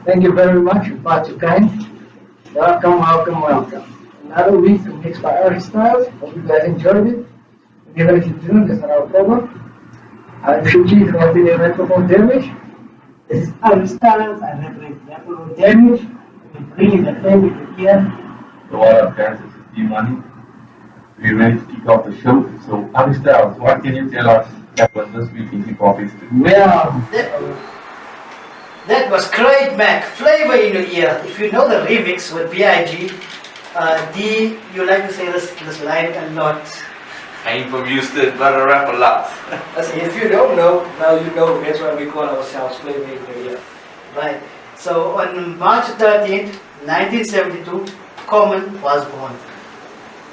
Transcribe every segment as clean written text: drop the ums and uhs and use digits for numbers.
Thank you very much, far too kind. Welcome, welcome, welcome. Another week mixed by our styles. Hope you guys enjoyed it. Even if you didn't, that's not our problem. I'm Shuji from the IrRAParable Damage. This is our styles. I represent IrRAParable Damage. We're bringing the family together. So what up, guys? This is D-Money. We're ready to kick off the show. So, Abby Styles, what can you tell us happened this week in hip-hop history? Well, That was great, Mac. Flavor in your ear. If you know the remix with B.I.G., D, you like to say this line a lot. I ain't from Houston, but I rap a lot. If you don't know, now you know. That's why we call ourselves Flavor in your ear. Right. So on March 13th, 1972, Common was born.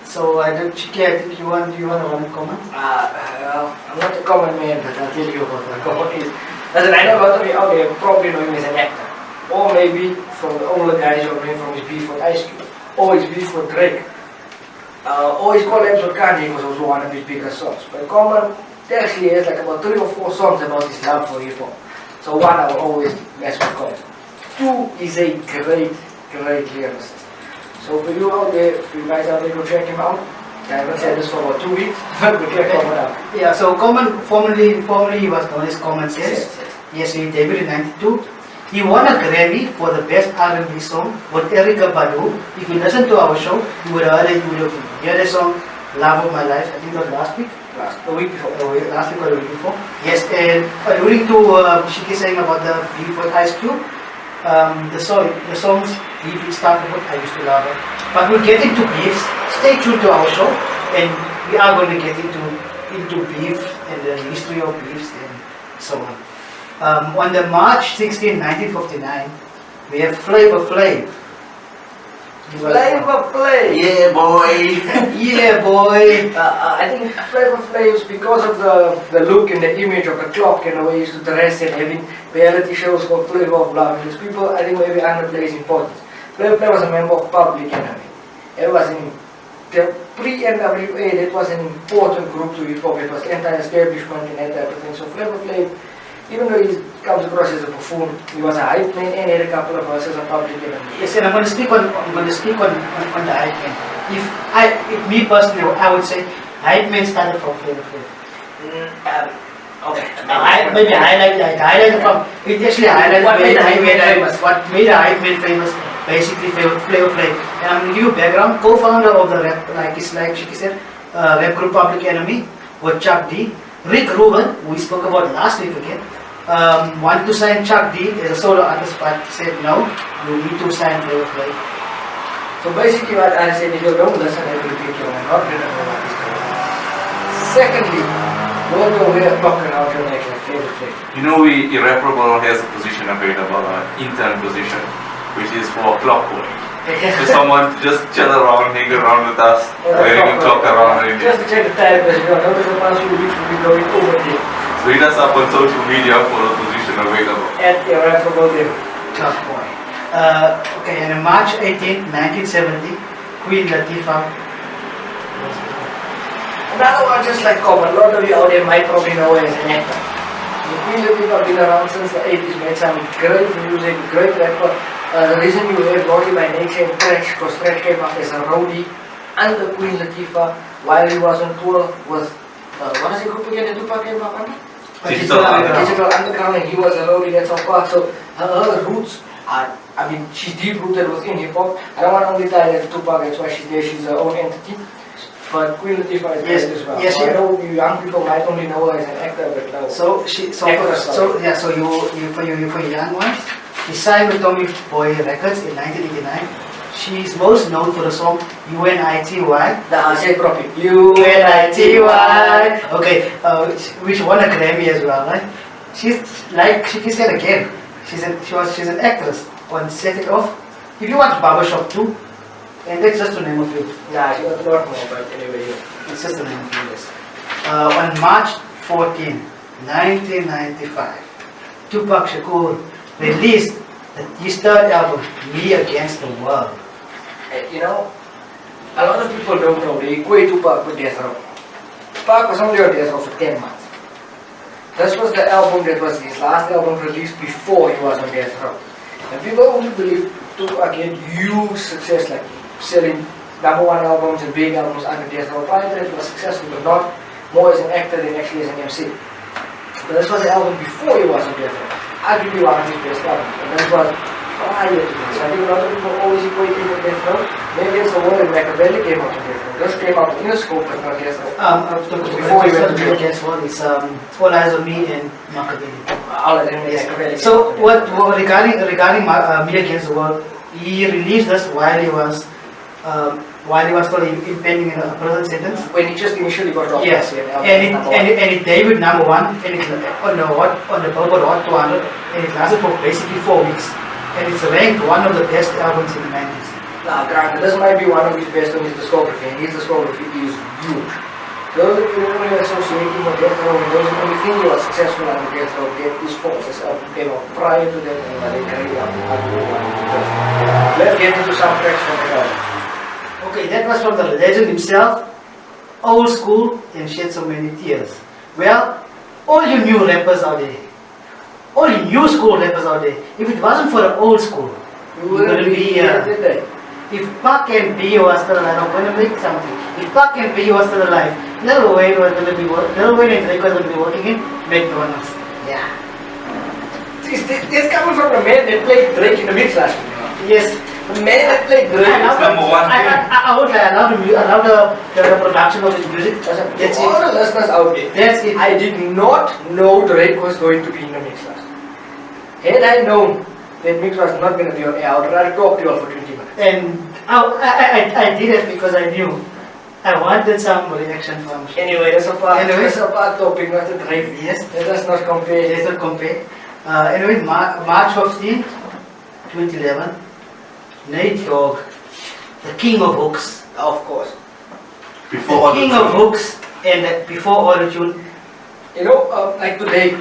So I don't, Chiki, I think you want to run Common? I'm not a common man, but I'll tell you what Common is. Listen, I know a lot of you out there probably know him as an actor. Or maybe from the older guys who know him from his beef with Ice Cube. Or his beef with Drake. Or his collabs with Kanye was also one of his biggest songs. But Common actually has like about 3 or 4 songs about his love for hip hop. So one I will always mess with Common. 2 is a great lyricist. So for you out there, if you guys out there, go check him out. I haven't said this for about 2 weeks, but go check Common out. Yeah, so Common, formerly he was known as Common Sense. Yes, he debuted in 92. He won a Grammy for the best R&B song with Erykah Badu. If you listen to our show, you would have heard the song Love of My Life. I think it was last week. The week before. Last week or the week before. Yes, and alluding to Shiki saying about the beef with Ice Cube, the songs beef started with I used to love it. But we'll get into beefs. Stay tuned to our show, and we are going to get into beef and the history of beefs and so on. On the March 16, 1959, we have Flavor Flav. Flavor Flav! Yeah, boy! Yeah, boy! I think Flavor Flav is because of the look and the image of the clock and the way he used to dress and having reality shows called Flavor of Love. Because people, I think, maybe underplay his importance. Flavor Flav was a member of Public Enemy. It was in the pre-NWA, that was an important group to hip hop. It was anti-establishment and that type of thing. So Flavor Flav, even though he comes across as a buffoon, he was a hype man and had a couple of verses on Public Enemy. Yes, and I'm going to speak on the hype man. If me personally, I would say hype man started from Flavor Flav. Okay. Maybe highlighted from. It actually highlighted What made the hype man famous? What made the hype man famous? Basically, Flavor Flav. And I'm going to give you background. Co-founder of the rap, like she said, rap group Public Enemy, was Chuck D. Rick Rubin, who we spoke about last week again, wanted to sign Chuck D as a solo artist, but said no, you need to sign Flavor Flav. So basically what I said is you don't listen every week, you're not going to know what is going on. Secondly, don't go here talking out your neck like Flavor Flav. You know, IrRAParable has a position available, an intern position, which is for clock boy. So someone to just chill around, hang around with us, wearing a clock around. Just to check the time, because you know, the past few weeks we'll be going over there. So hit us up on social media for a position available. At IrRAParable there. Club boy. Okay, and on March 18, 1970, Queen Latifah. Another one just like Common, a lot of you out there might probably know her as an actor. Queen Latifah been around since the 80s, made some great music, great rapper. The reason you have Naughty by Nature and Stretch, because Stretch came up as a roadie under Queen Latifah while he was on tour with, what is the group again that Tupac came up under? Digital Underground. Digital Underground, and he was a roadie at some part. So her roots are, I mean, she's deep rooted within hip hop. I don't want to only tie that to Tupac, that's why she's there, she's her own entity. But Queen Latifah is great as well. Yes, so I know you young people might only know her as an actor, but no. So for you young ones, she signed with Tommy Boy Records in 1989. She's most known for the song UNITY. Say properly. UNITY. Okay, which won a Grammy as well, right? She's like she said again. She's an actress on Set It Off. If you watch Barbershop 2, and that's just to name a few. Yeah, she was a lot more, but anyway, It's just to name a few. Yes. On March 14, 1995, Tupac Shakur released his third album, Me Against the World. You know, a lot of people don't know, they equate Tupac with Death Row. Tupac was only on Death Row for 10 months. This was the album that was his last album released before he was on Death Row. And people only believe to get huge success, like selling #1 albums and big albums under Death Row. Prior to that, he was successful, but not more as an actor than actually as an MC. But this was the album before he was on Death Row. Arguably one of his best albums. And this was prior to this. So I think a lot of people always equate him with Death Row. Maybe it's the word that Machiavelli came out of Death Row. This came out in the scope, but not Death Row. Before we went to the guest one, it's All Eyes on Me and Machiavelli. Machiavelli. So regarding Me Against the World, he released this while he was still impending in a prison sentence. When he just initially got off. Yes, and it debuted #1 and it on the Billboard Hot 200, and it lasted for basically 4 weeks, and it's ranked one of the best albums in the 90s. Now, granted, this might be one of his best on his discography, and his discography is huge. Those of you who only associate him with Death Row, and those who only think he was successful on Death Row, get his forces album came out prior to that, and they carried out one of his best. Let's get into some tracks from the album. Okay, that was from the legend himself, old school, and shed so many tears. Well, all you new rappers out there, all you new school rappers out there, if it wasn't for the old school, you wouldn't be here today. If Pac and B was still alive, I'm going to make something. If Pac and B was still alive, Lil Wayne was going to be Lil Wayne and Drake was going to be working in McDonald's. Yeah. This coming from the man that played Drake in the mix last week. Yes. The man that played Drake. I love the production of his music. That's all the listeners out there. That's it. I did not know Drake was going to be in the mix last week. Had I known that mix was not going to be on air, I would rather talk to you all for 20 minutes. And I did it because I knew I wanted some reaction from him. Anyway, that's a part topic, not a Drake. Yes. Let us not compare. Let's not compare. Anyway, March 15, 2011, Nate Dogg, the king of hooks, Of course. Before the king of hooks, and before auto-tune. You know, like today,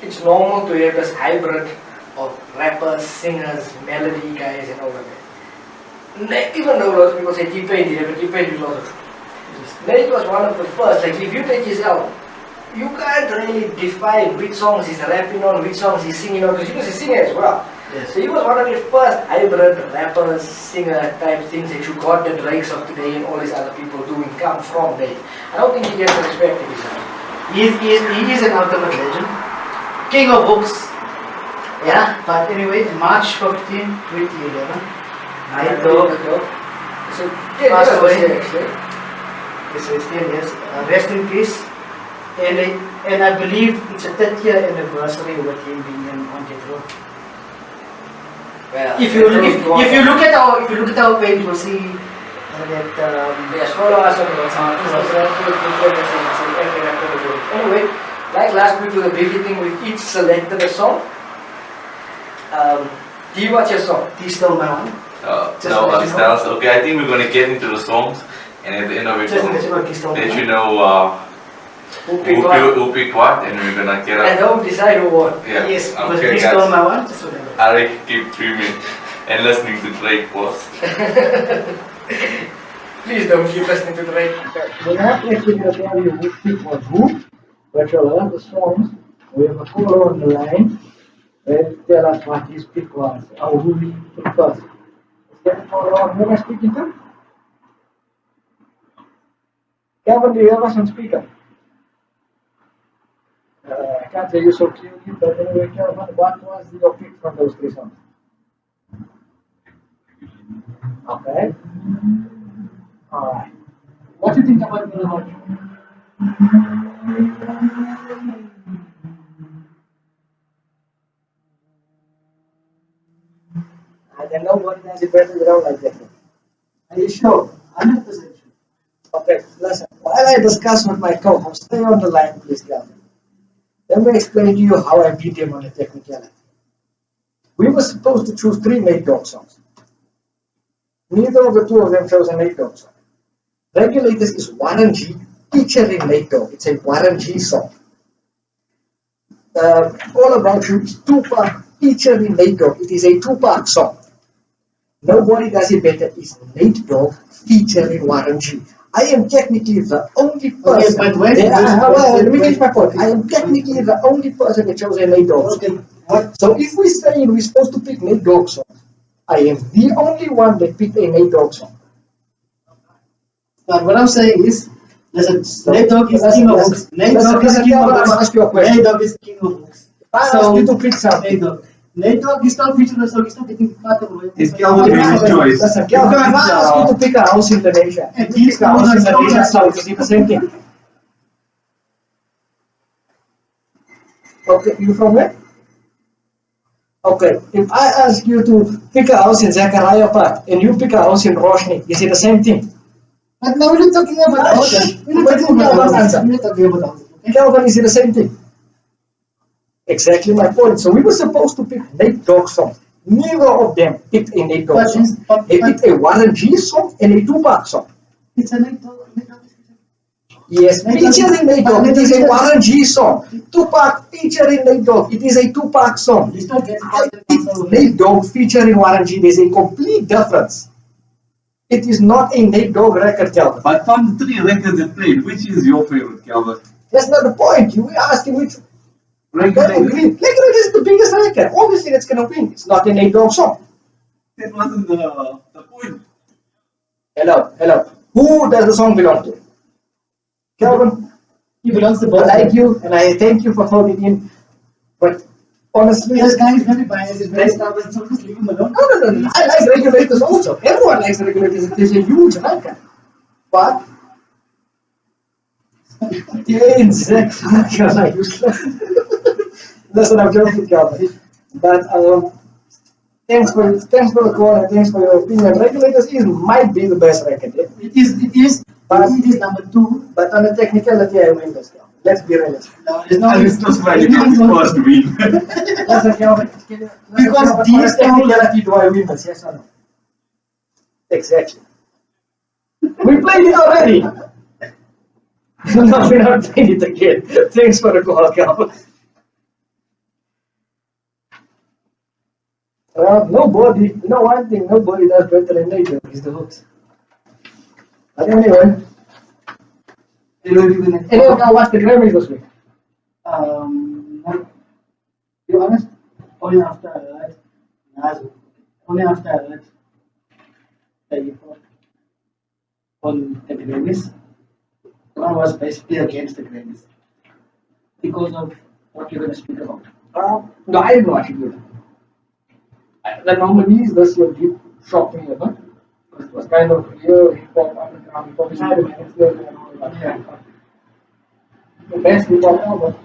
it's normal to have this hybrid of rappers, singers, melody guys, and all of that. Even though lots of people say T-Pain did it, but T-Pain is also true. Nate was one of the first. Like, if you take his album, you can't really define which songs he's rapping on, which songs he's singing on, because he was a singer as well. Yes. So he was one of the first hybrid rappers, singer type things that you got the Drakes of today and all these other people doing come from Nate. I don't think he gets the respect in his album. He is an ultimate legend. King of hooks. Yeah, but anyway, March 15, 2011, Nate Dogg So, yeah, passed away. actually. Yes, it's 10 years. Rest in peace. And I believe it's a 30th anniversary with him being on Death Row. Well, If you look at our page, you'll see that yes, follow us on Anyway, like last week with the beginning, we each selected a song. D, what's your song? he stole my one. No, styles. Okay, I think we're going to get into the songs, and at the end of it, Just let you know, he stole my let one. you know who picked what, and we're going to get And up. don't decide who won. Yeah, Yes, because okay, he stole guys. my one. Just remember. I keep dreaming and listening to Drake was. Please don't keep listening to Drake. We're not actually going to tell you which pick was who, but you'll learn the songs. We have a caller on the line. Tell us what his pick was, or who he picked first. Is that a caller on? Who am I speaking to? Kevin, do you have us on speaker? I can't hear you so clearly, but anyway, Kevin, what was your pick from those three songs? Okay. Alright. What do you think about the hot? I don't know what does it better without like that. Are you sure? 100% sure. Okay, listen. While I discuss with my co-host, stay on the line, please, Gavin. Let me explain to you how I beat him on a technicality. We were supposed to choose 3 Nate Dogg songs. Neither of the 2 of them chose a Nate Dogg song. Regulators is Warren G featuring Nate Dogg. It's a Warren G song. All About You is Tupac featuring Nate Dogg. It is a Tupac song. Nobody does it better. It's Nate Dogg featuring Warren G. I am technically the only person. but when- Let me finish my point. I am technically the only person that chose a Nate Dogg song. Okay, what? So if we say we're supposed to pick Nate Dogg song, I am the only one that picked a Nate Dogg song. But what I'm saying is, listen, Nate Dogg is Listen, king of listen. hooks. Nate Listen, Dogg is listen, king of Calvin, I'm gonna ask you a hooks. question. Nate Dogg is king of hooks. If I ask you to pick something, Nate Dogg is not featured, so he's not getting part of it. It's Calvin Davis' choice. listen, Calvin, if I ask you to pick a house in Indonesia, And you he's pick a house in the one Indonesia, that's so is it the same thing? Okay, you from where? Okay, if I ask you to pick a house in Zachariah Park and you pick a house in Roshni, is it the same thing? But now we're not talking about the houses. We're not talking about the houses. We're not talking about the houses. Okay? Calvin, is it the same thing? Exactly my point. So we were supposed to pick Nate Dogg song. Neither of them picked a Nate Dogg song. They picked a Warren G song and a Tupac song. It's a Nate Dogg. Yes, featuring Nate Dogg. It is a Warren G song. Tupac featuring Nate Dogg. It is a Tupac song. It's not getting I picked Nate Dogg featuring Warren G. There's a complete difference. It is not a Nate Dogg record, Calvin. But from the 3 records that played, which is your favorite, Calvin? That's not the point. You were asking which. I don't Regulator. agree. Record is the biggest record. Obviously, that's going to win. It's not a Nate Dogg song. That wasn't the point. Hello. Who does the song belong to? Calvin, He belongs to I both. like you and I thank you for voting in. But honestly, This guy is very biased. He's very stubborn. So just leave him alone. no. I like regulators also. Everyone likes regulators. It is a huge record. But exactly, you're useless. Listen, I'm joking, Calvin. But thanks for the call and thanks for your opinion. Regulators might be the best record. Yeah? It is. But it is number 2. But on the technicality, I win this. Calvin. Let's be realistic. No, it's not. And it's just why you can first win. Listen, Calvin. Because on these the technicality, do I win this? Yes or no? Exactly. We played it already. No, we're not playing it again. Thanks for the call, Calvin. Nobody, you know one thing, nobody does better than nature is the hooks. But anyway, anyone can watch the Grammys this week? Not, to be honest, only after I read Nazu. Only after I read the report on the Grammys. I was basically against the Grammys because of what you're going to speak about. No, I didn't watch it yet. The nominees this year did shock me a bit. It was kind of real hip hop, underground hip hop, it's not a mainstream and all that. Yeah. The best hip hop album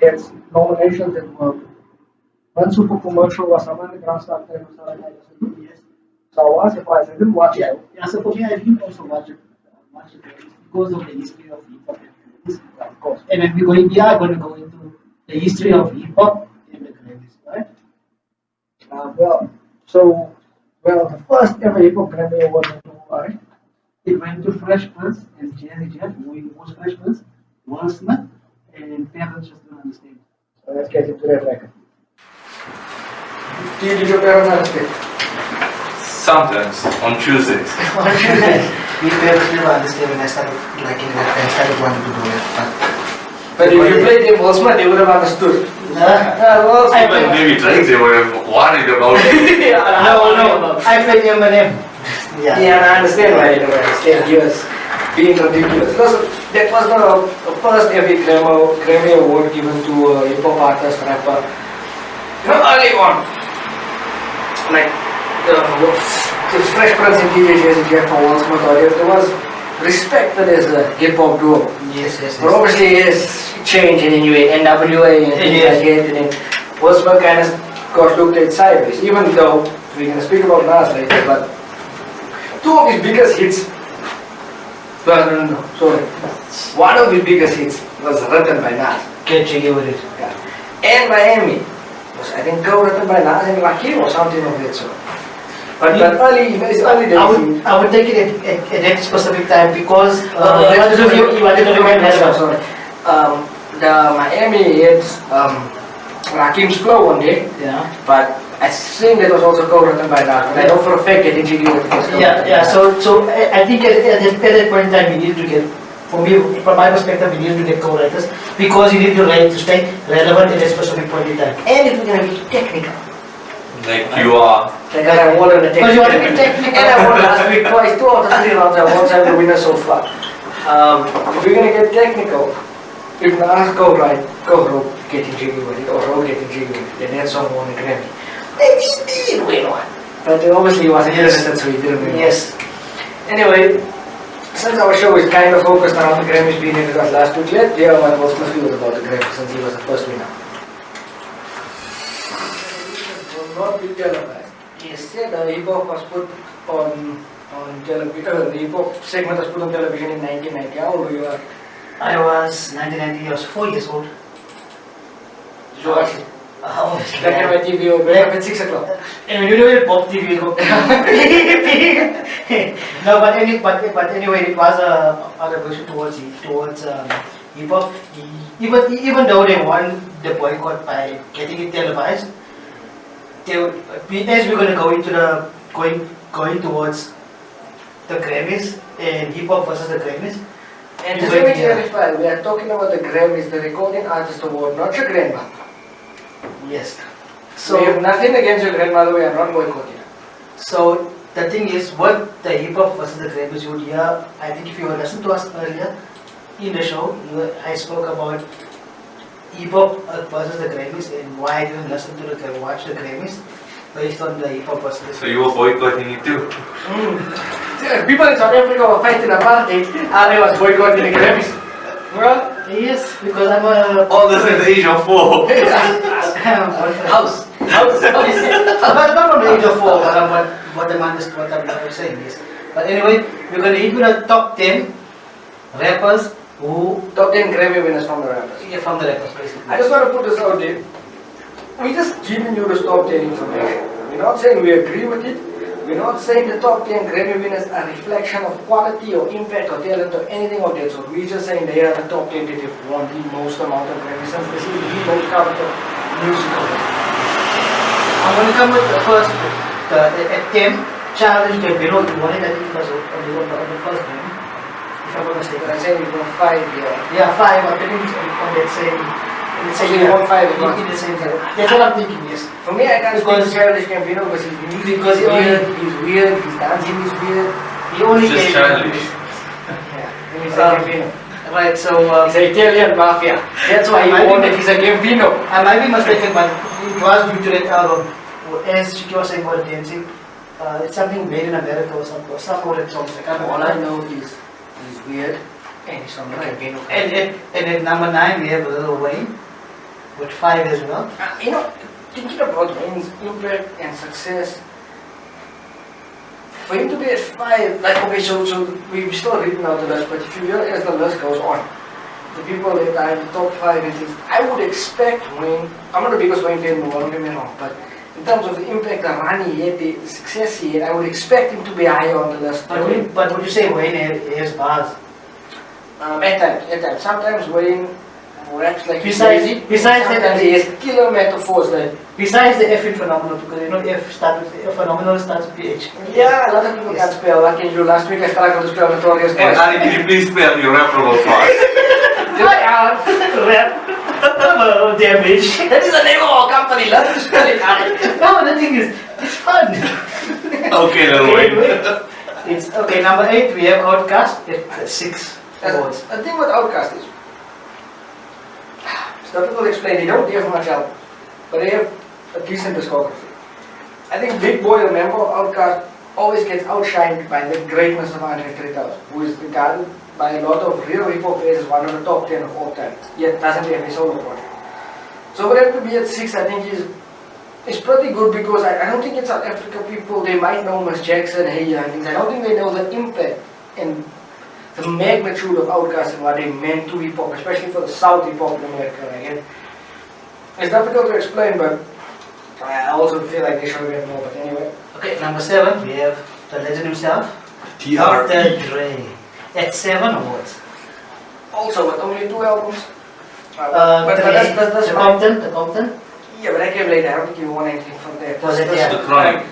gets nominations that were one super commercial was some underground stuff that was not like Yes. So I was surprised. I didn't watch Yeah. it. Yeah. So for me, I didn't also watch it because of the history of hip hop. Of course. And when we are going to go into the history of hip hop in the Grammys, right? The first ever hip hop Grammy award went to who, right? It went to Fresh Prince and Jazzy Jeff, who was Fresh Prince, Will Smith, and parents just don't understand. So let's get into that record. Did your parents understand? Sometimes on Tuesdays. We parents didn't understand when I started liking that and started wanting to do it. But if you played them Osman, they would have understood. Well, Even maybe Drake, they would have worried about it. No. I played Eminem. Yeah, I understand why they don't understand. He was being ridiculous. That was the first ever Grammy award given to a hip hop artist, rapper. The early one. Like the Fresh Prince and DJ Jazzy Jeff for Will Smith audio, it was respected as a hip hop duo. Yes. But obviously it's changed and then you had NWA and things like that, and then Will Smith kind of got looked at sideways, even though we're going to speak about Nas later, but two of his biggest hits, one of his biggest hits was written by Nas. Get jiggy with it. Yeah. And Miami was, I think, co-written by Nas and Rakim or something of that sort. But early days. I would take it at that specific time because you wanted to remind us. Sorry. The Miami hits Rakim's flow one day, Yeah. but I think that was also co-written by Dark, and I know for a fact Getting Jiggy with it was co-written. Yeah. So I think at that point in time we needed to get, for me, from my perspective, we needed to get co-writers because you need to write to stay relevant at a specific point in time. And if we're gonna be technical. Like you are. Like I won on the Because you want to be technical. And I won last week twice, 2 out of 3 rounds. I won the winner so far. If we're gonna get technical, if Nas co-wrote Getting Jiggy with it, or wrote Getting Jiggy with it, then that song won a Grammy. Then he did win one. But obviously he wasn't interested, so he didn't win. Yes. Anyway, since our show is kind of focused around the Grammys being in us last week, let's hear what Will Smith feels about the Grammys since he was the first winner. Will not be televised. He said the hip hop was put on television. The hip hop segment was put on television in 1990. How old were you? I was 1990, I was 4 years old. Did you watch it? Back in my TV, at 6 o'clock. And when you do it, Bob TV will go. No, but anyway, it was a push towards hip hop. Even though they won the boycott by getting it televised, as we're going to go into the going towards the Grammys and hip hop versus the Grammys. And just let me clarify, we are talking about the Grammys, the Recording Artist Award, not your grandma. Yes. So we have nothing against your grandmother, we are not boycotting her. So the thing is, what the hip hop versus the Grammys you would hear, I think if you were listening to us earlier in the show, I spoke about hip hop versus the Grammys and why I didn't listen to watch the Grammys based on the hip hop versus the Grammys. So you were boycotting it too? People in South Africa were fighting apartheid, and I was boycotting the Grammys. Well, yes, because I'm a... All this at the age of 4. House. But not from the age of 4, but what I'm saying is. But anyway, we're going to hit with the top 10 rappers who... Top 10 Grammy winners from the rappers. Yeah, from the rappers, basically. I just want to put this out there. We're just giving you the top 10 information. We're not saying we agree with it. We're not saying the top 10 Grammy winners are a reflection of quality or impact or talent or anything of that sort. We're just saying they are the top 10 that have won the most amount of Grammys since this is the most coveted musical. I'm going to come with the first, at 10, Childish Gambino, he won it, I think it was on the first Grammy, if I'm not mistaken. I'm saying we won 5 here. Yeah, 5, I think it's on that same... So you won 5 at once. In the same time. That's what I'm thinking, yes. For me, I can't speak Childish Gambino because his music is weird, his dancing is weird. He only Just childish. Yeah, and he's a Gambino. Right, so... He's an Italian mafia. That's why he won that he's a Gambino. I might be mistaken, but it was due to that album. As Chiki was saying about dancing, it's something made in America or something, or some other songs. I can't All remember. I know is he's weird and he's from the Gambino. And at number 9, we have Lil Wayne, with 5 as well. You know, thinking about Wayne's impact and success, for him to be at 5, like, okay, so we're still reading out the list, but if you hear as the list goes on, the people that are in the top 5 and things, I would expect Wayne, I'm not the biggest Wayne fan in the world, don't get me wrong, but in terms of the impact, the run he had, the success he had, I would expect him to be higher on the list. But would you say Wayne has bars? At times. Sometimes Wayne raps like Besides that, sometimes he has killer metaphors like. Besides the F in phenomenal, because you know phenomenal starts with PH. Yeah, a lot of people can't spell. Like in you last week, I struggled to spell notorious And twice. Ali, can you please spell IrRAParable for us? Rap. Oh, damage. That is the name of our company. Learn to spell it, Ali. No, the thing is, it's fun. Okay, Lil Wayne. It's okay. Number 8, we have Outkast at 6 awards. The thing with Outkast is, some people explain they don't have much help, but they have a decent discography. I think Big Boy, a member of Outkast, always gets outshined by the greatness of Andre 3000, who is regarded by a lot of real hip hop players as one of the top 10 of all time, yet doesn't have a solo project. So for them to be at 6, I think is pretty good because I don't think in South Africa people, they might know Miss Jackson, Hey and things. I don't think they know the impact and the magnitude of Outkast and what they meant to hip hop, especially for the South hip hop in America. Again, it's difficult to explain, but I also feel like they should have been more. But anyway, Okay, number 7, we have the legend himself, Dr. Dr. Dre, at 7 awards. also with only 2 albums. The Compton. Yeah, but I came later. I don't think you want anything from there. Was it, Just- yeah. The Chronic.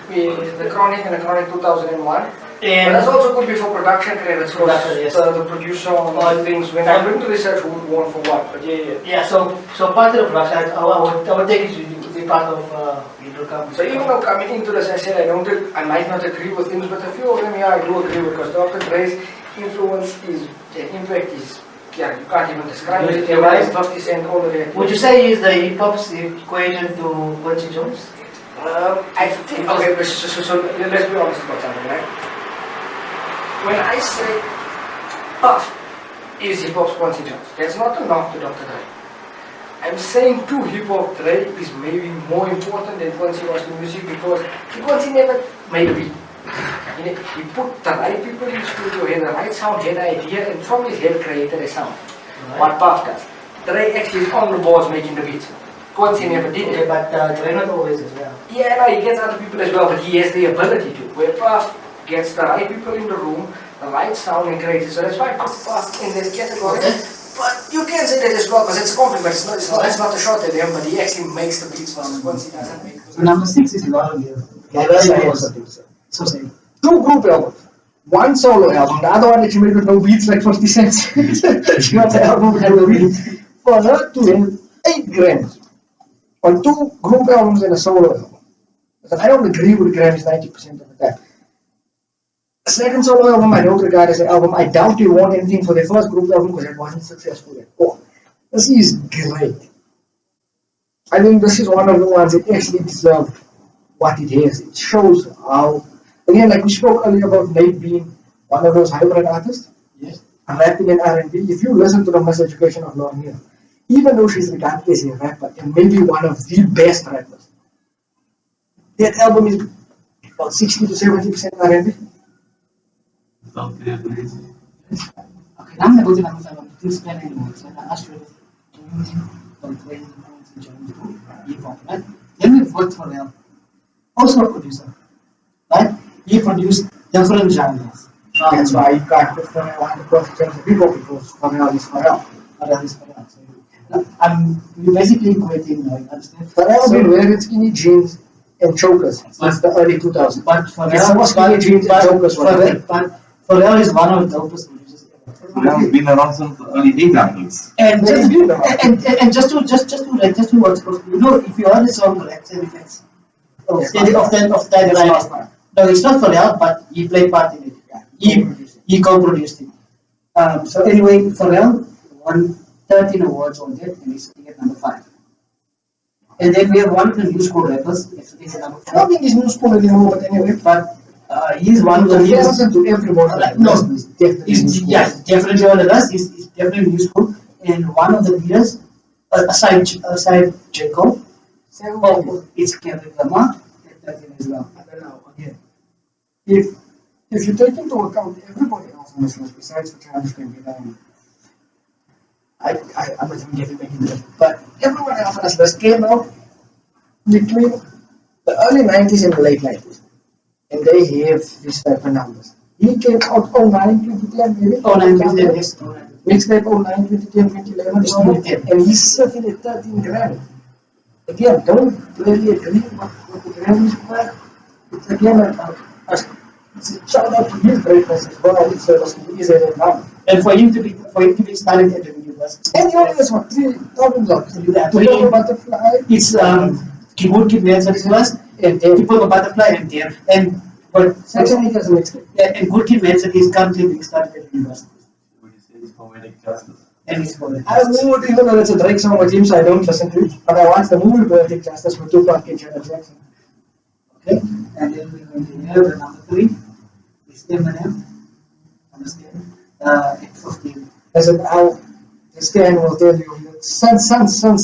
The Chronic and the Chronic 2001. But And that's also could be for production credits. Production, yes. The producer on all things. When I'm going to research who would want for what. But yeah. so part of the production, I would take it to be part of it will come. So even though coming into this, I said I might not agree with things, but a few of them, yeah, I do agree with, because Dr. Dre's influence is, the impact is, yeah, you can't even describe it. You're right. 50 Cent all the way. Would you say is the hip hop's equation to Quincy Jones? I think, okay, so let's be honest about something, right? When I say Puff is hip hop's Quincy Jones, that's not a knock to Dr. Dre. I'm saying too, hip hop Dre is maybe more important than Quincy was to music, because Quincy never made a beat. He put the right people in the studio, he had the right sound, he had an idea, and from his head created a sound. Right. What Puff does. Dre actually is on the boards making the beats. Quincy never did Okay, it. but Dre not always as well. Yeah, no, he gets other people as well, but he has the ability to. Where Puff gets the right people in the room, the right sound and creates it. So that's why I put Puff in this category. Okay. But you can say that as well, because it's a compliment. It's not a shot at him, but he actually makes the beats once he doesn't make them. So number 6 is so say 2 group albums, 1 solo album, the other one that you made with no beats like 50 cents. You got the album with no beats. For her to have 8 Grammys on 2 group albums and a solo album. Because I don't agree with the Grammys 90% of the time. The second solo album I don't regard as an album. I doubt they won anything for their first group album because it wasn't successful at all. This is great. I think this is one of the ones that actually deserve what it has. It shows how, again, like we spoke earlier about Nate being one of those hybrid artists. Yes. Rapping and R&B. If you listen to the Miseducation of Lauren Hill, even though she's regarded as a rapper and maybe one of the best rappers, that album is about 60 to 70% R&B. Okay, please. Okay, now I'm going to go to number 5. I'm still spelling the words. Right? I asked you to use it for playing points in German hip hop, right? Then we've worked for Real, also a producer, right? He produced different genres. That's why you can't put Pharrell on the perfect terms of people because Pharrell is Pharrell. Pharrell is Pharrell. So, we're basically equating, like, understand? Pharrell's been wearing skinny jeans and chokers since the early 2000s. But Pharrell, skinny jeans and chokers were the thing. but Pharrell is one of the dopest producers ever. Now been around since the early 80s. And just to what's supposed to be, if you heard the song Correct and Effects of that right? No, it's not Pharrell, but he played part in it. He co-produced it. So anyway, Pharrell won 13 awards on that, and he's sitting at number 5. And then we have one of the new school rappers, he's at number I don't 4. think he's new school anymore, but anyway. But he's one of the He leaders. listen to everyone. No, He's definitely new school. definitely on the list. He's definitely new school, and one of the leaders, aside J. Cole, it's Kendrick Lamar at 13 as well. I don't know, again. If you take into account everybody else on this list besides the Travis Kemp, I'm not even getting back into it. But everyone else on this list came out between the early 90s and the late 90s. And they have these type of numbers. He came out 09, 2010 maybe? 09, 2010, yes. Mixtape 09, 2010, 2011, and he's sitting at 13 grand. Again, don't really agree with what the Grammys were. It's again it's a shout out to his greatness as well. It's easier than now. And for him to be started at the university. And he only has what 3 albums out. Yeah, To Go Butterfly. It's Keyboard Kid Man first, and People Go Butterfly, and there. And but Section 8 has a mixtape. and Good Kid Man is currently being started at the university. Would you say it's poetic justice? And it's for it. I don't even know it's a Drake song with him, so I don't listen to it. But I watched the movie Poetic Justice with Tupac and Janet Jackson. Okay, and then we're going to have the number 3 is Eminem. Understand? At 15. As an out, Stan will tell you that since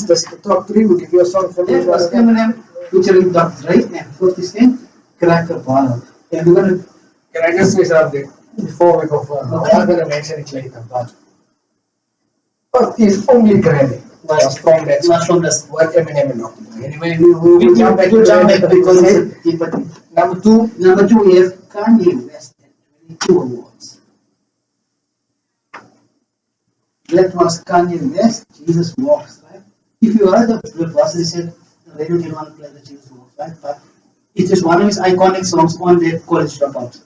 this the top 3 will give you a song from It was Eminem featuring Dr. Dre and 50 Cent, Cracker Barrel. And we're going to. Can I just say something before we go further? I'm going to mention it later, but his only Grammy was from that Not from the. what Eminem and Dr. Dre. Anyway, we will jump back to because because it's a deeper thing. number 2. Number 2, we have Kanye West at 22 awards. That was Kanye West, Jesus Walks, right? If you heard the verse, they said, radio didn't want to play the James Wolf, right? But it is one of his iconic songs on the College Dropout.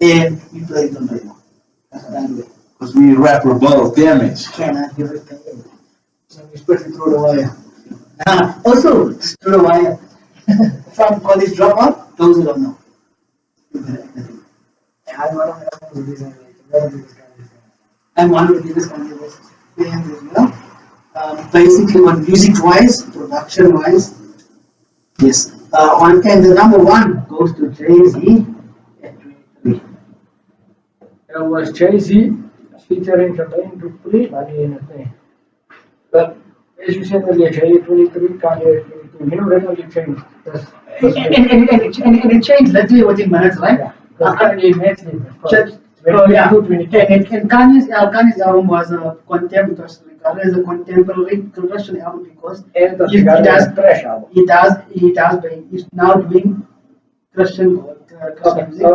And we played it on radio. Anyway, Because we IrRAParable, damn it. can I give it to you? So we put it through the wire. Also, through the wire. From College Dropout, those who don't know. I'm one of the biggest guys. I'm one of the biggest contributors as well. Basically, on music-wise, production-wise, yes. And the number one goes to Jay-Z at 23. There was Jay-Z featuring Jermaine Dupri, Money in a Thing. But as you said earlier, Jay 23, Kanye 22. You know, that only changed. And it changed literally within minutes, right? Yeah. Because Kanye matched it. Yeah. 22, And Kanye's album was a contemporary Christian album because And the he does trash album. he's now doing Christian Okay, music. so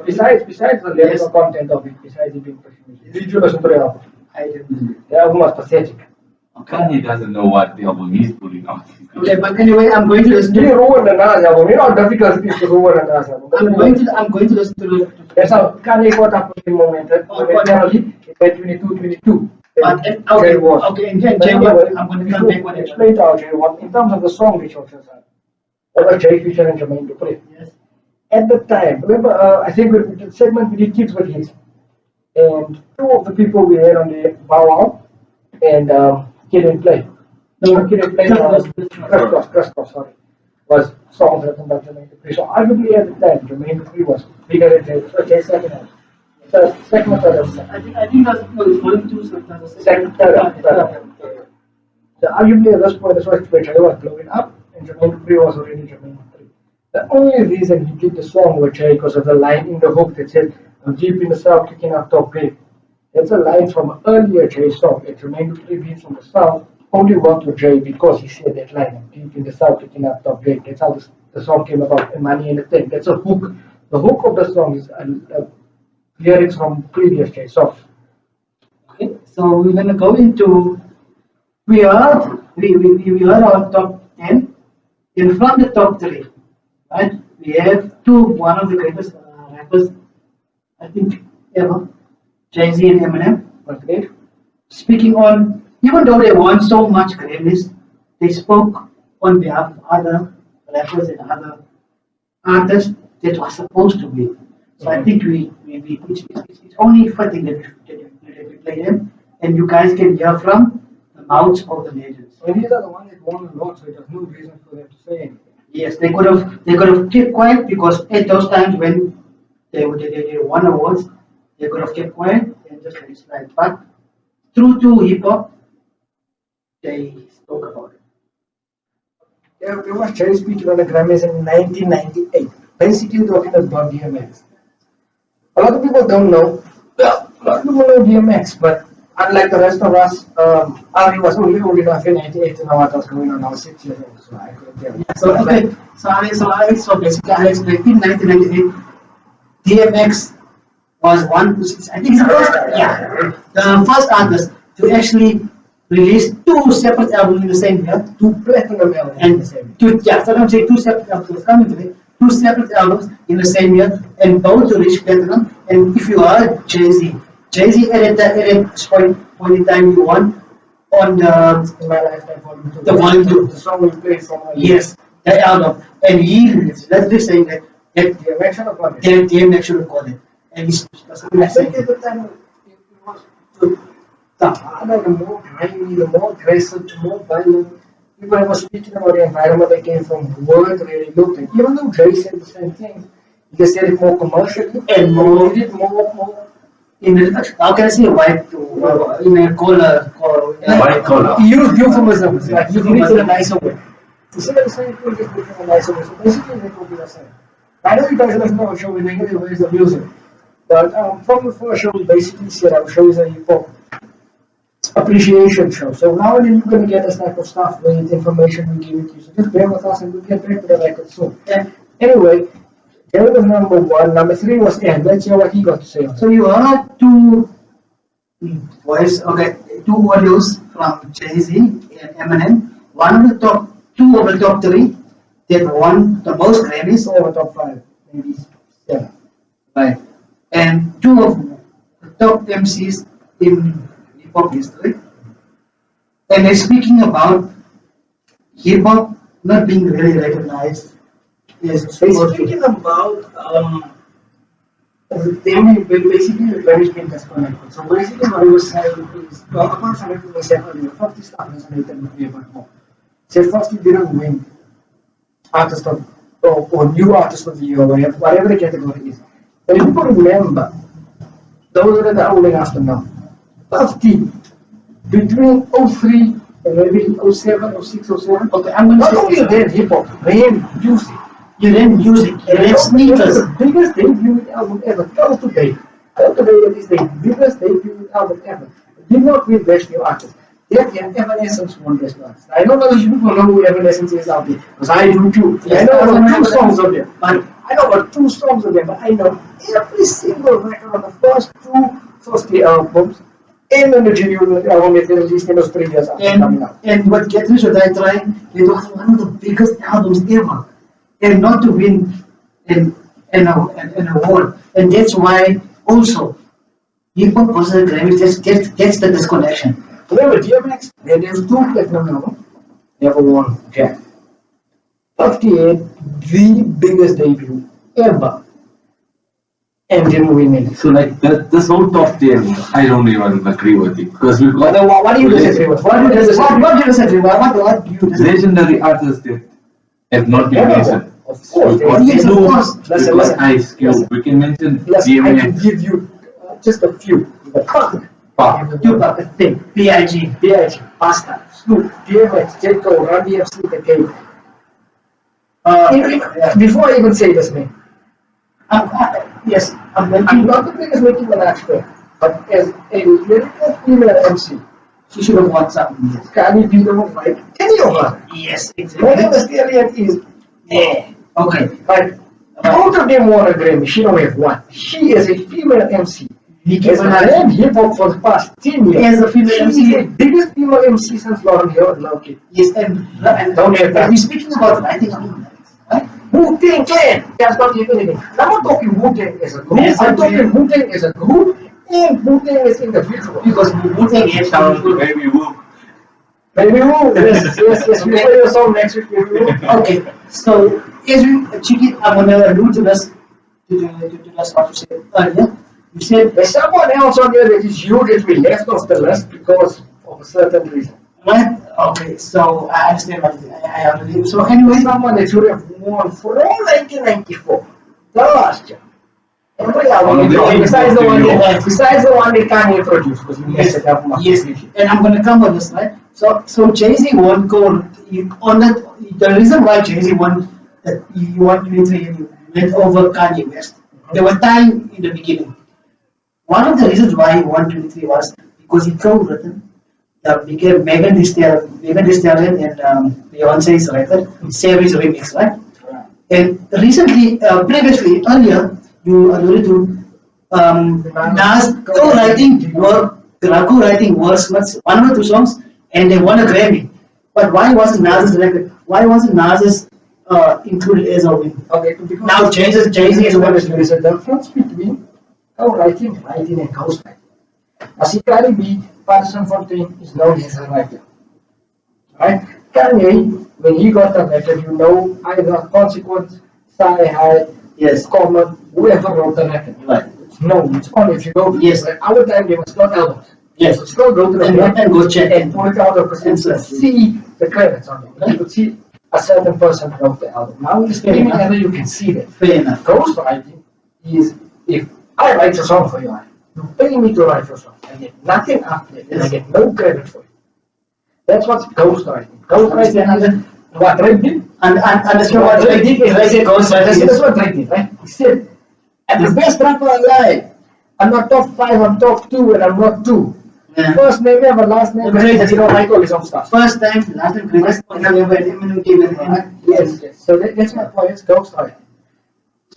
besides the lyrical content of it, besides it being Christian music, did you listen to the album? I didn't. The album was pathetic. Kanye doesn't know what the album he's putting out. Okay, but anyway, I'm going to listen Did to you ruin the Nas album? You know how difficult it is to ruin a Nas album. I'm going to listen to That's how Kanye got up with him momentum. Momentarily, it went 22. but okay, and then Jay, I'm going to come back on it. Explain to our Jay what, in terms of the song which was that was Jay featuring Jermaine Dupri. Yes. At the time, remember, I think with the segment we did Kids with Hits, and two of the people we had on the Bow Wow and Kid and Play. No, Kid and Play Christos, sorry, was songs written by Jermaine Dupri. So arguably at the time, Jermaine Dupri was bigger than Jay. So Jay's second album. So second or third album. I think that's going to Second, third album. So arguably at this point, this was where Jay was blowing up, and Jermaine Dupri was already Jermaine Dupri. The only reason he did the song with Jay because of the line in the hook that said, "I'm deep in the south, kicking out top big." That's a line from an earlier Jay song. It Jermaine Dupri beats from the south only worked with Jay because he said that line, "I'm deep in the south, kicking out top big." That's how the song came about, and Money in the Thing. That's a hook. The hook of the song is lyrics from previous Jay songs. Okay, so we're gonna go into we heard our top 10, and from the top 3, right? We have one of the greatest rappers, I think, ever, Jay-Z and Eminem, were great. Speaking on, even though they won so much Grammys, they spoke on behalf of other rappers and other artists that were supposed to win. So I think it's only fitting that we play them, and you guys can hear from the mouths of the legends. And these are the ones that won a lot, so there's no reason for them to say anything. Yes, they could have kept quiet because at those times when they won awards, they could have kept quiet and just let it slide. But true to hip hop, they spoke about it. There was Jay speaking on the Grammys in 1998, basically talking about DMX. A lot of people don't know. Well, a lot of people know DMX, but unlike the rest of us, I was only old enough in 98 to know what was going on. I was 6 years old, so I couldn't tell. So basically, I explained in 1998, DMX was I think the first artist to actually release 2 separate albums in the same year, 2 platinum albums in the same year. So I'm saying 2 separate albums coming today. 2 separate albums in the same year, and both to reach platinum. And if you are Jay-Z at that point in time, you won on the In my lifetime, volume 2. The song we played from Yes, that album. And he released, let's just say that DMX should have won it. DMX should have called it. And he's I think at the time it was the harder, the more grimy, the more aggressive, the more violent. People were speaking about the environment they came from, the world really looked like. Even though Jay said the same thing, he just said it more commercially and more in how can I say white in a collar White collar. he used euphemisms, like you need in a nicer way. He said the same thing, just in a nicer way. So basically that's what we are saying. I know you guys listen to our show, we make it ways of music. But from the first show, we basically said our show is a hip hop appreciation show. So now and then you're going to get this type of stuff with information we give it to you. So just bear with us and we'll get back to the record soon. Yeah. Anyway, Jerry was number 1. Number 3 was Ed. Let's hear what he got to say. So you heard 2 audios from Jay-Z and Eminem. One of the top two of the top three that won the most Grammys, Over top 5, maybe 7. right? And two of the top MCs in hip hop history. And they're speaking about hip hop not being really recognized. Yes, Speaking about basically the Grammys being disconnected. So basically what he was saying is, well, apart from everything he said earlier, first he started resonated with me about more. Said first he didn't win artist of or new artist of the year or whatever the category is. And if people remember, those that are old enough to know, Puffy between 03 and maybe 07, 06, 07. Okay, I'm going to Not say only then hip hop, then music. you then music, you then sneakers. The biggest debut album ever. Till today is the biggest debut album ever. Did not win Best New Artist. Yet Evanescence won Best New Artist. I don't know if you people know who Evanescence is out there, because I do too. Yes, I know about 2 I songs of them. I know about 2 songs of them, but I know every single record of the first 2 first 3 albums. And then the genuine album they released in those 3 years after coming out. And what Catherine should I try, they got one of the biggest albums ever. And not to win an award. And that's why also hip hop versus Grammy just gets the disconnection. Remember, DMX, there's 2 platinum albums, never won Jack. 58, the biggest debut ever. And didn't win it. So like this whole top 10, I don't even agree with it because we've got What do you disagree with? What do you disagree with? What do you disagree with? legendary artists that have not been Yeah, mentioned. of course. What Yes, they of do course. because Listen. Ice Cube, we can mention Listen, I can DMX, give you just a few. The Pac, Pac. Tupac, the Thing, B.I.G. B.I.G., Pasta, Snoop, DMX, J. Cole, Run DMC, The Game. Before I even say this name, Yes, I'm I'm not the biggest Nicki Minaj fan, but as a lyrical female MC, she should have won something. Yes, Cardi B don't like any of her. yes Megan Thee exactly. Stallion is Yeah. Okay. but both of them won a Grammy. She don't have one. She is a female MC. Nicki Has Minaj ran hip hop for the past 10 years. as a female She is MC. the biggest female MC since Lauren Hill and Lil Kim. Yes, and Don't have that. we're speaking about writing albums, right? Wu-Tang Clan. That's not even anything. I'm not talking Wu-Tang as a group. Yes, I'm I talking Wu-Tang as a group and Wu-Tang as individual. Because Wu-Tang has Sounds maybe woo. Maybe Wu. Yes. We play your song next week. Maybe Wu. Okay, so as we Chiki, I'm gonna allude to this to this what you said earlier. You said There's someone else on there that is you that we left off the list because of a certain reason. right? Okay, so I understand what I already. So anyway, Someone that should have won from 1994, the last year. Every album, besides the one that Kanye produced, because he messed it up. yes, and I'm gonna come on this, right? So Jay-Z won gold on that. The reason why Jay-Z won that he won 23 and he went over Kanye West. They were tying in the beginning. One of the reasons why he won 23 was because he co-written the became Megan Thee Stallion and Beyonce's record, Savage Remix, right? And recently, previously, earlier, you alluded to Nas co-writing wordsmiths, 1 or 2 songs, and they won a Grammy. But why wasn't Nas's record? Why wasn't Nas's included as a win? Okay, because Now Jay-Z is one of there is a difference between writing and ghostwriting. As he Cardi B, Patterson Fontaine is known as a writer. Right? Kanye, when he got the record, you know, either Consequence, Sci-High, Yes. Common, whoever wrote the record. Right. No, it's only if you go. Yes. At our time, there was not albums. Yes. So still go to the And- web and go check. and pull it out of the and see the credits on it. You could see a certain person wrote the album. Now in the streaming era, you can see that. Fair enough. Ghostwriting is if I write a song for you, you pay me to write your song. I get nothing after it, and I get no credit for it. That's what's ghostwriting. Ghostwriting is what Drake did. And understand what Drake Drake did is I said ghostwriting. That's what Drake did, right? He said, I'm the best rapper alive. I'm not top 5, I'm top 2, and I'm not 2. Yeah. First name ever, last name Drake, ever. You don't write all his own stuff. First time, last time, greatest, Yes, yes. So that's my point, it's ghostwriting.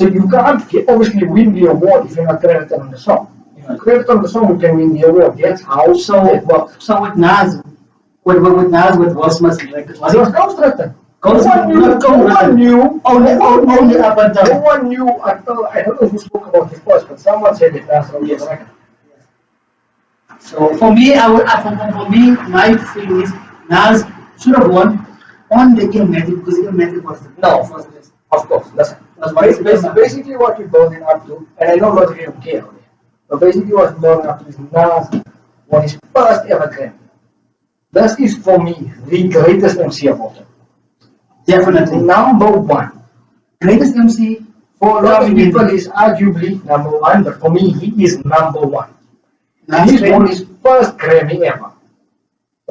So you can't obviously win the award if you're not credited on the song. If you credit on the song, you can win the award. That's how it works. So with Nas, with wordsmiths record, It was ghostwritten. No one knew, only up and no down. one knew until, I don't know who spoke about it first, but someone said it last time. Yes. So for me, for me, my feeling is Nas should have won on the Ilmatic because Ilmatic was the No. first place. Of course, listen. That's what it's about. Basically what we're building up to, and I know a lot of you don't care, but basically what we're building up to is Nas won his first ever Grammy. This is for me the greatest MC of all time. Definitely. Number one. Greatest MC For a lot of coming in. people, he's arguably number one, but for me, he is number one. Nas He won Grammy. his first Grammy ever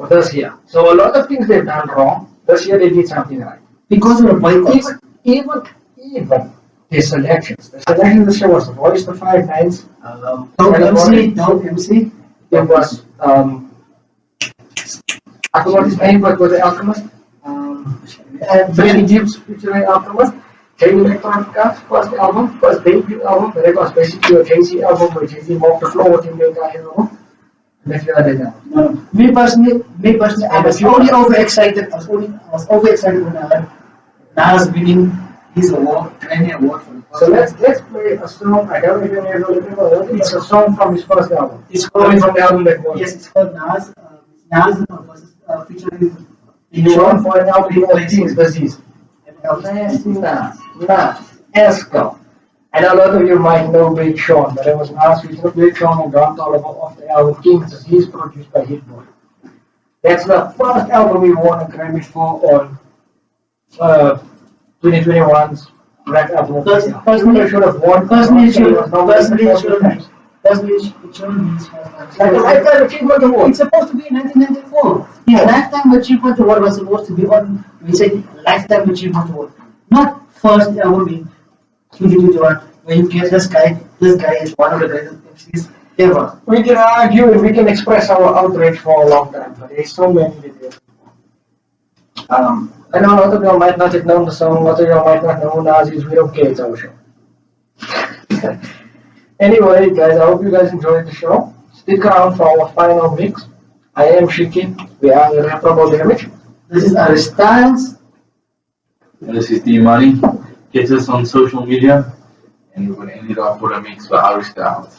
this year. So a lot of things they've done wrong. This year they did something right. Because of the boycotts. Even the selections. The selection this year was the Voice, the Five Nines. Dope MC. It was I forgot his name, but with the Alchemist. Benny Gibbs featuring Alchemist. Jay Electronica's first album, first debut album, but it was basically a Jay-Z album where Jay-Z mopped the floor with him making his album. And if you had it now. No, me personally, I was only overexcited. I was overexcited when I heard Nas winning his award, Grammy award for the first So let's play a song. I don't even know it's a song from his first album. It's Coming called from the album that won. yes, it's called Nas. Nas versus featuring He won for an album called King's Disease. Nas, Esco. And a lot of you might know Big Sean, but it was Nas featuring Big Sean and Don Toliver off the album King's Disease, produced by Hit Boy. That's the first album we won a Grammy for on 2021's Black Album. Personally, it should have won. Personally, it should It like a lifetime achievement award. It's supposed to be 1994. Yeah. Lifetime achievement award was supposed to be on. We said lifetime achievement award, not first album in 2021. When you get this guy is one of the greatest MCs ever. We can argue and we can express our outrage for a long time, but there's so many details. I know a lot of you might not have known the song, a lot of you might not know who Nas is, we don't care, it's our show. Anyway, guys, I hope you guys enjoyed the show. Stick around for our final mix. I am Shiki, we are IrRAParable Damage. This is our styles. This is D Money. Get us on social media, and we're gonna end it off with a mix by IrRAParable.